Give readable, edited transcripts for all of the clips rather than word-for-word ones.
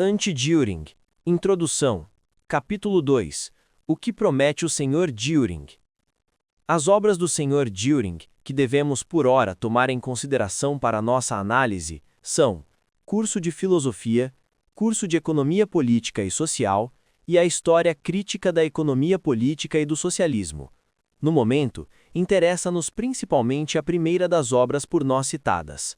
Anti-Düring. Introdução. Capítulo 2. O que promete o Sr. Düring? As obras do Sr. Düring, que devemos por ora tomar em consideração para nossa análise, são Curso de Filosofia, Curso de Economia Política e Social e a História Crítica da Economia Política e do Socialismo. No momento, interessa-nos principalmente a primeira das obras por nós citadas.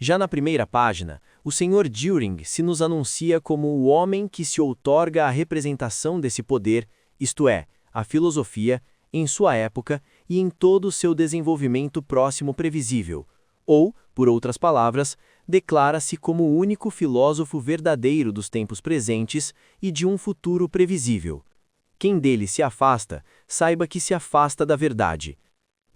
Já na primeira página, o Sr. Düring se nos anuncia como o homem que se outorga a representação desse poder, isto é, a filosofia, em sua época e em todo o seu desenvolvimento próximo previsível, ou, por outras palavras, declara-se como o único filósofo verdadeiro dos tempos presentes e de um futuro previsível. Quem dele se afasta, saiba que se afasta da verdade.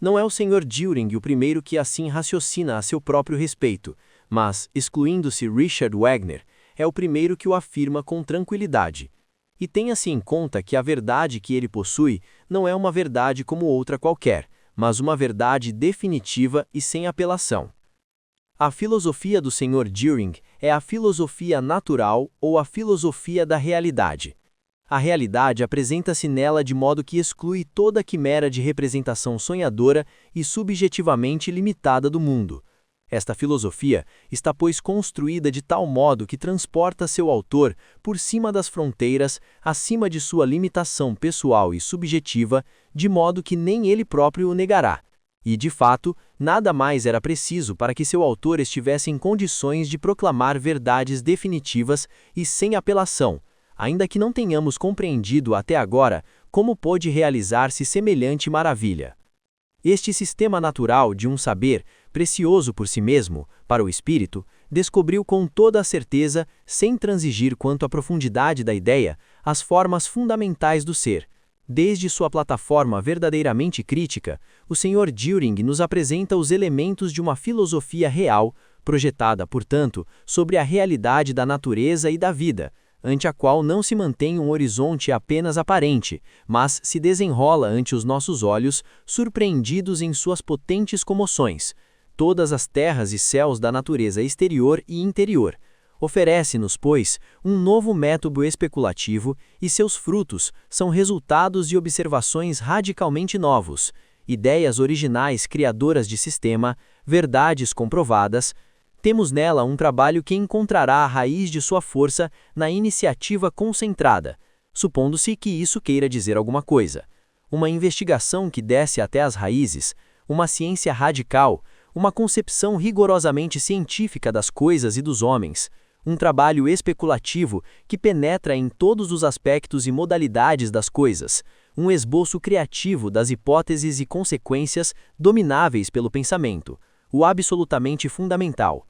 Não é o Sr. Düring o primeiro que assim raciocina a seu próprio respeito, mas, excluindo-se Richard Wagner, é o primeiro que o afirma com tranquilidade. E tenha-se em conta que a verdade que ele possui não é uma verdade como outra qualquer, mas uma verdade definitiva e sem apelação. A filosofia do Sr. Düring é a filosofia natural ou a filosofia da realidade. A realidade apresenta-se nela de modo que exclui toda quimera de representação sonhadora e subjetivamente limitada do mundo. Esta filosofia está, pois, construída de tal modo que transporta seu autor por cima das fronteiras, acima de sua limitação pessoal e subjetiva, de modo que nem ele próprio o negará. E, de fato, nada mais era preciso para que seu autor estivesse em condições de proclamar verdades definitivas e sem apelação, ainda que não tenhamos compreendido até agora como pôde realizar-se semelhante maravilha. Este sistema natural de um saber, precioso por si mesmo, para o espírito, descobriu com toda a certeza, sem transigir quanto à profundidade da ideia, as formas fundamentais do ser. Desde sua plataforma verdadeiramente crítica, o Sr. Düring nos apresenta os elementos de uma filosofia real, projetada, portanto, sobre a realidade da natureza e da vida, ante a qual não se mantém um horizonte apenas aparente, mas se desenrola ante os nossos olhos, surpreendidos em suas potentes comoções, todas as terras e céus da natureza exterior e interior. Oferece-nos, pois, um novo método especulativo e seus frutos são resultados de observações radicalmente novos, ideias originais criadoras de sistema, verdades comprovadas. Temos nela um trabalho que encontrará a raiz de sua força na iniciativa concentrada, supondo-se que isso queira dizer alguma coisa. Uma investigação que desce até as raízes, uma ciência radical, uma concepção rigorosamente científica das coisas e dos homens, um trabalho especulativo que penetra em todos os aspectos e modalidades das coisas, um esboço criativo das hipóteses e consequências domináveis pelo pensamento, o absolutamente fundamental.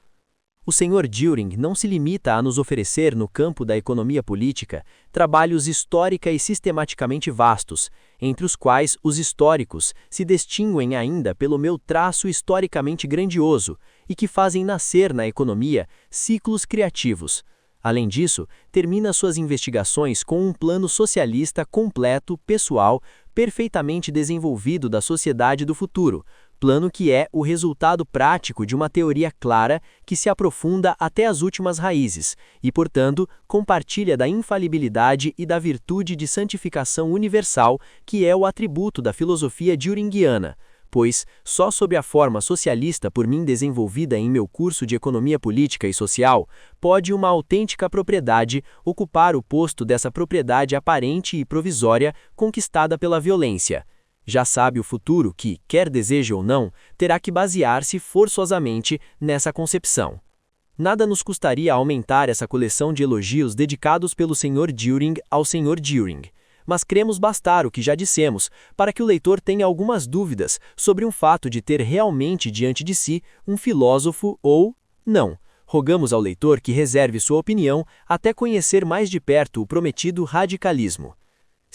O Sr. Düring não se limita a nos oferecer no campo da economia política trabalhos histórica e sistematicamente vastos, entre os quais os históricos se distinguem ainda pelo meu traço historicamente grandioso e que fazem nascer na economia ciclos criativos. Além disso, termina suas investigações com um plano socialista completo, pessoal, perfeitamente desenvolvido da sociedade do futuro, plano que é o resultado prático de uma teoria clara que se aprofunda até as últimas raízes e, portanto, compartilha da infalibilidade e da virtude de santificação universal que é o atributo da filosofia düringiana, pois, só sob a forma socialista por mim desenvolvida em meu curso de Economia Política e Social, pode uma autêntica propriedade ocupar o posto dessa propriedade aparente e provisória conquistada pela violência. Já sabe o futuro que, quer deseje ou não, terá que basear-se forçosamente nessa concepção. Nada nos custaria aumentar essa coleção de elogios dedicados pelo Sr. Düring ao Sr. Düring, mas cremos bastar o que já dissemos para que o leitor tenha algumas dúvidas sobre um fato de ter realmente diante de si um filósofo ou não. Rogamos ao leitor que reserve sua opinião até conhecer mais de perto o prometido radicalismo.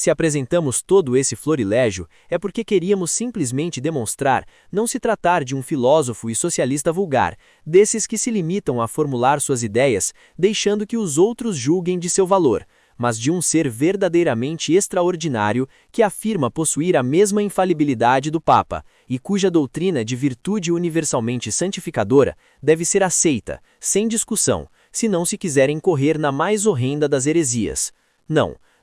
Se apresentamos todo esse florilégio, é porque queríamos simplesmente demonstrar não se tratar de um filósofo e socialista vulgar, desses que se limitam a formular suas ideias, deixando que os outros julguem de seu valor, mas de um ser verdadeiramente extraordinário que afirma possuir a mesma infalibilidade do Papa, e cuja doutrina de virtude universalmente santificadora deve ser aceita, sem discussão, se não se quiserem incorrer na mais horrenda das heresias.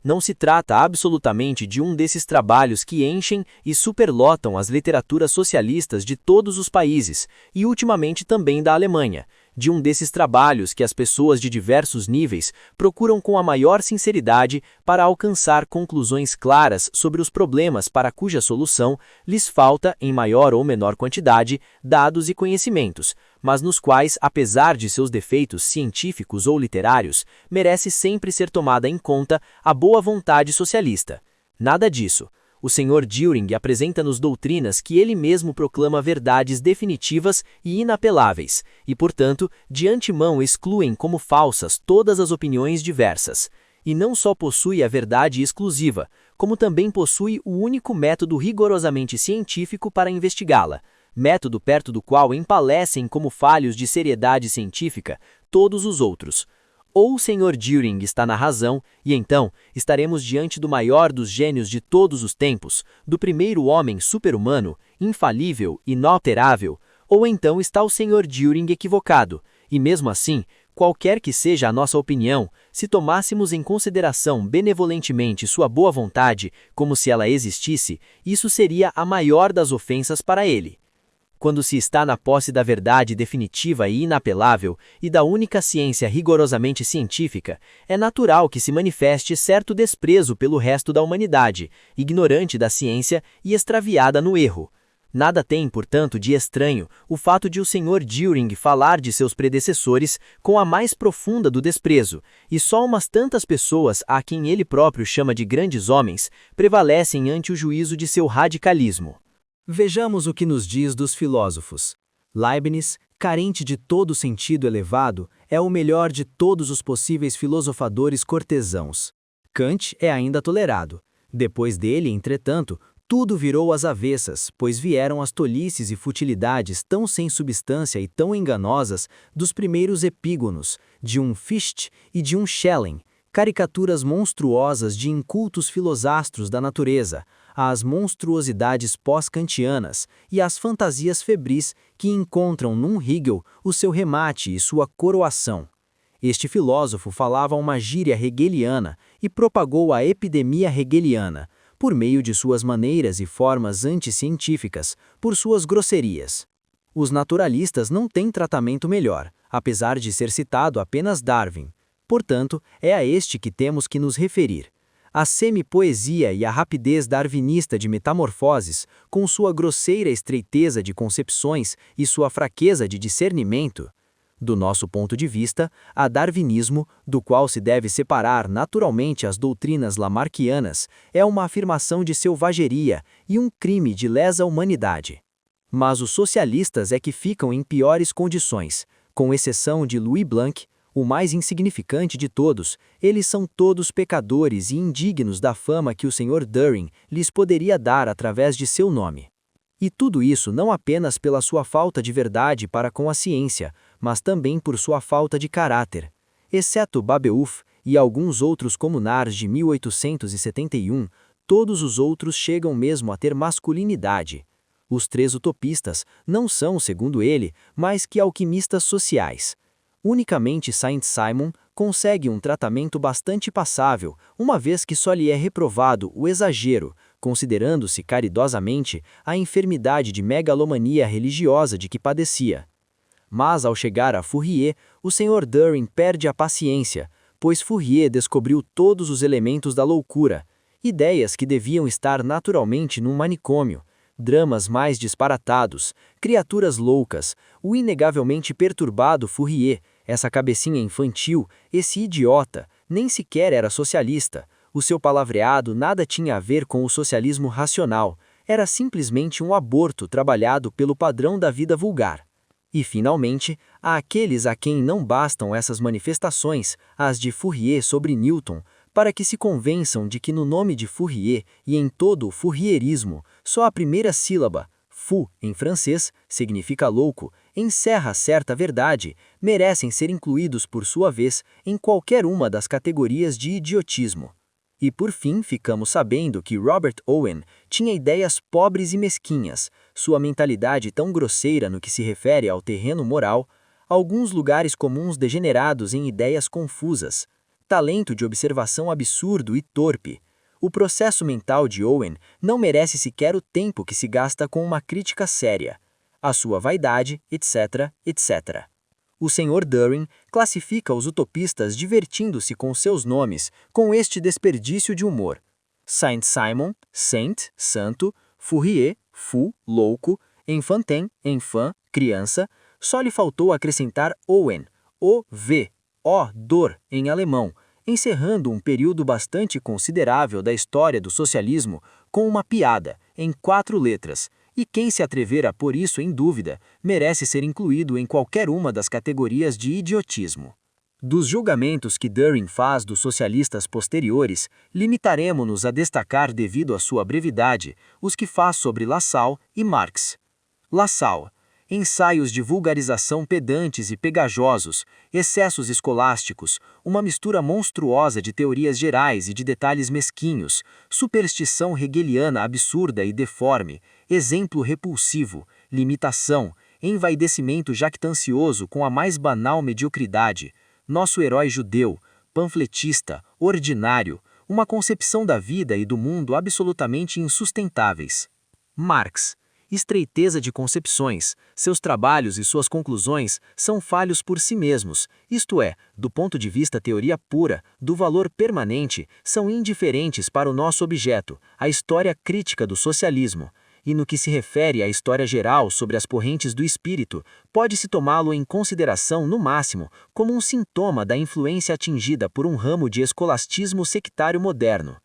Não se trata absolutamente de um desses trabalhos que enchem e superlotam as literaturas socialistas de todos os países, e ultimamente também da Alemanha, de um desses trabalhos que as pessoas de diversos níveis procuram com a maior sinceridade para alcançar conclusões claras sobre os problemas para cuja solução lhes falta, em maior ou menor quantidade, dados e conhecimentos, mas nos quais, apesar de seus defeitos científicos ou literários, merece sempre ser tomada em conta a boa vontade socialista. Nada disso. O Sr. Dühring apresenta-nos doutrinas que ele mesmo proclama verdades definitivas e inapeláveis, e, portanto, de antemão excluem como falsas todas as opiniões diversas. E não só possui a verdade exclusiva, como também possui o único método rigorosamente científico para investigá-la, método perto do qual empalecem como falhos de seriedade científica todos os outros. Ou o Sr. Dühring está na razão, e então estaremos diante do maior dos gênios de todos os tempos, do primeiro homem super-humano, infalível, inalterável, ou então está o Sr. Dühring equivocado, e mesmo assim, qualquer que seja a nossa opinião, se tomássemos em consideração benevolentemente sua boa vontade, como se ela existisse, isso seria a maior das ofensas para ele. Quando se está na posse da verdade definitiva e inapelável e da única ciência rigorosamente científica, é natural que se manifeste certo desprezo pelo resto da humanidade, ignorante da ciência e extraviada no erro. Nada tem, portanto, de estranho o fato de o Sr. Dühring falar de seus predecessores com a mais profunda do desprezo, e só umas tantas pessoas, a quem ele próprio chama de grandes homens, prevalecem ante o juízo de seu radicalismo. Vejamos o que nos diz dos filósofos. Leibniz, carente de todo sentido elevado, é o melhor de todos os possíveis filosofadores cortesãos. Kant é ainda tolerado. Depois dele, entretanto, tudo virou às avessas, pois vieram as tolices e futilidades tão sem substância e tão enganosas dos primeiros epígonos, de um Fichte e de um Schelling, caricaturas monstruosas de incultos filosastros da natureza, às monstruosidades pós-kantianas e às fantasias febris que encontram num Hegel o seu remate e sua coroação. Este filósofo falava uma gíria hegeliana e propagou a epidemia hegeliana, por meio de suas maneiras e formas anticientíficas, por suas grosserias. Os naturalistas não têm tratamento melhor, apesar de ser citado apenas Darwin. Portanto, é a este que temos que nos referir. A semi-poesia e a rapidez darwinista de Metamorfoses, com sua grosseira estreiteza de concepções e sua fraqueza de discernimento. Do nosso ponto de vista, a darwinismo, do qual se deve separar naturalmente as doutrinas lamarckianas, é uma afirmação de selvageria e um crime de lesa humanidade. Mas os socialistas é que ficam em piores condições, com exceção de Louis Blanc, o mais insignificante de todos. Eles são todos pecadores e indignos da fama que o Sr. Dühring lhes poderia dar através de seu nome. E tudo isso não apenas pela sua falta de verdade para com a ciência, mas também por sua falta de caráter. Exceto Babeuf e alguns outros comunares de 1871, todos os outros chegam mesmo a ter masculinidade. Os três utopistas não são, segundo ele, mais que alquimistas sociais. Unicamente Saint-Simon consegue um tratamento bastante passável, uma vez que só lhe é reprovado o exagero, considerando-se caridosamente a enfermidade de megalomania religiosa de que padecia. Mas ao chegar a Fourier, o Sr. Dühring perde a paciência, pois Fourier descobriu todos os elementos da loucura, ideias que deviam estar naturalmente num manicômio, dramas mais disparatados, criaturas loucas, o inegavelmente perturbado Fourier, essa cabecinha infantil, esse idiota, nem sequer era socialista. O seu palavreado nada tinha a ver com o socialismo racional, era simplesmente um aborto trabalhado pelo padrão da vida vulgar. E, finalmente, há aqueles a quem não bastam essas manifestações, as de Fourier sobre Newton, para que se convençam de que no nome de Fourier e em todo o fourierismo, só a primeira sílaba, fou, em francês, significa louco, encerra certa verdade, merecem ser incluídos por sua vez em qualquer uma das categorias de idiotismo. E por fim ficamos sabendo que Robert Owen tinha ideias pobres e mesquinhas, sua mentalidade tão grosseira no que se refere ao terreno moral, alguns lugares comuns degenerados em ideias confusas, talento de observação absurdo e torpe. O processo mental de Owen não merece sequer o tempo que se gasta com uma crítica séria. A sua vaidade, etc, etc. O Sr. During classifica os utopistas divertindo-se com seus nomes com este desperdício de humor. Saint-Simon, saint, santo, Fourier, fou, louco, Enfantin, enfant, criança, só lhe faltou acrescentar Owen, O-V, O, dor, em alemão, encerrando um período bastante considerável da história do socialismo com uma piada, em 4 letras, e quem se atrever a pôr isso em dúvida, merece ser incluído em qualquer uma das categorias de idiotismo. Dos julgamentos que Düring faz dos socialistas posteriores, limitaremo-nos a destacar, devido à sua brevidade, os que faz sobre Lassalle e Marx. Lassalle. Ensaios de vulgarização pedantes e pegajosos, excessos escolásticos, uma mistura monstruosa de teorias gerais e de detalhes mesquinhos, superstição hegeliana absurda e deforme, exemplo repulsivo, limitação, envaidecimento jactancioso com a mais banal mediocridade, nosso herói judeu, panfletista, ordinário, uma concepção da vida e do mundo absolutamente insustentáveis. Marx. Estreiteza de concepções, seus trabalhos e suas conclusões são falhos por si mesmos, isto é, do ponto de vista teoria pura, do valor permanente, são indiferentes para o nosso objeto, a história crítica do socialismo. E no que se refere à história geral sobre as correntes do espírito, pode-se tomá-lo em consideração no máximo como um sintoma da influência atingida por um ramo de escolastismo sectário moderno.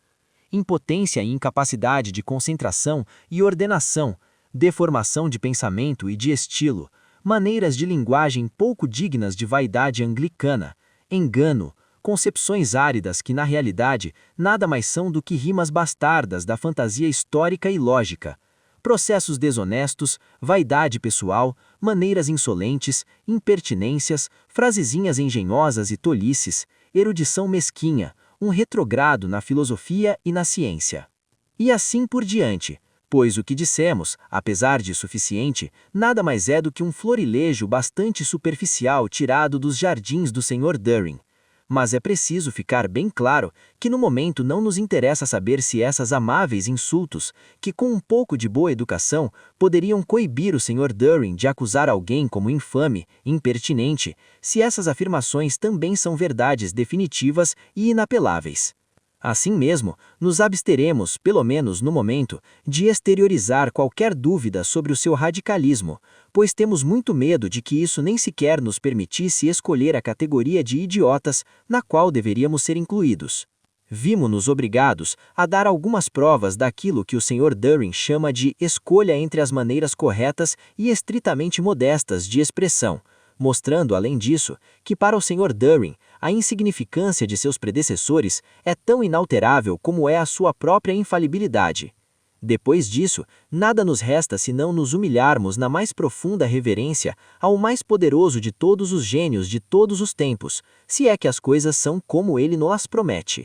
Impotência e incapacidade de concentração e ordenação, deformação de pensamento e de estilo, maneiras de linguagem pouco dignas de vaidade anglicana, engano, concepções áridas que na realidade nada mais são do que rimas bastardas da fantasia histórica e lógica, processos desonestos, vaidade pessoal, maneiras insolentes, impertinências, frasezinhas engenhosas e tolices, erudição mesquinha, um retrogrado na filosofia e na ciência. E assim por diante, pois o que dissemos, apesar de suficiente, nada mais é do que um florilejo bastante superficial tirado dos jardins do Sr. Düring. Mas é preciso ficar bem claro que no momento não nos interessa saber se essas amáveis insultos, que com um pouco de boa educação poderiam coibir o Sr. Düring de acusar alguém como infame, impertinente, se essas afirmações também são verdades definitivas e inapeláveis. Assim mesmo, nos absteremos, pelo menos no momento, de exteriorizar qualquer dúvida sobre o seu radicalismo, pois temos muito medo de que isso nem sequer nos permitisse escolher a categoria de idiotas na qual deveríamos ser incluídos. Vimo-nos obrigados a dar algumas provas daquilo que o Sr. Düring chama de escolha entre as maneiras corretas e estritamente modestas de expressão, mostrando, além disso, que para o Sr. Düring, a insignificância de seus predecessores é tão inalterável como é a sua própria infalibilidade. Depois disso, nada nos resta senão nos humilharmos na mais profunda reverência ao mais poderoso de todos os gênios de todos os tempos, se é que as coisas são como ele nos promete.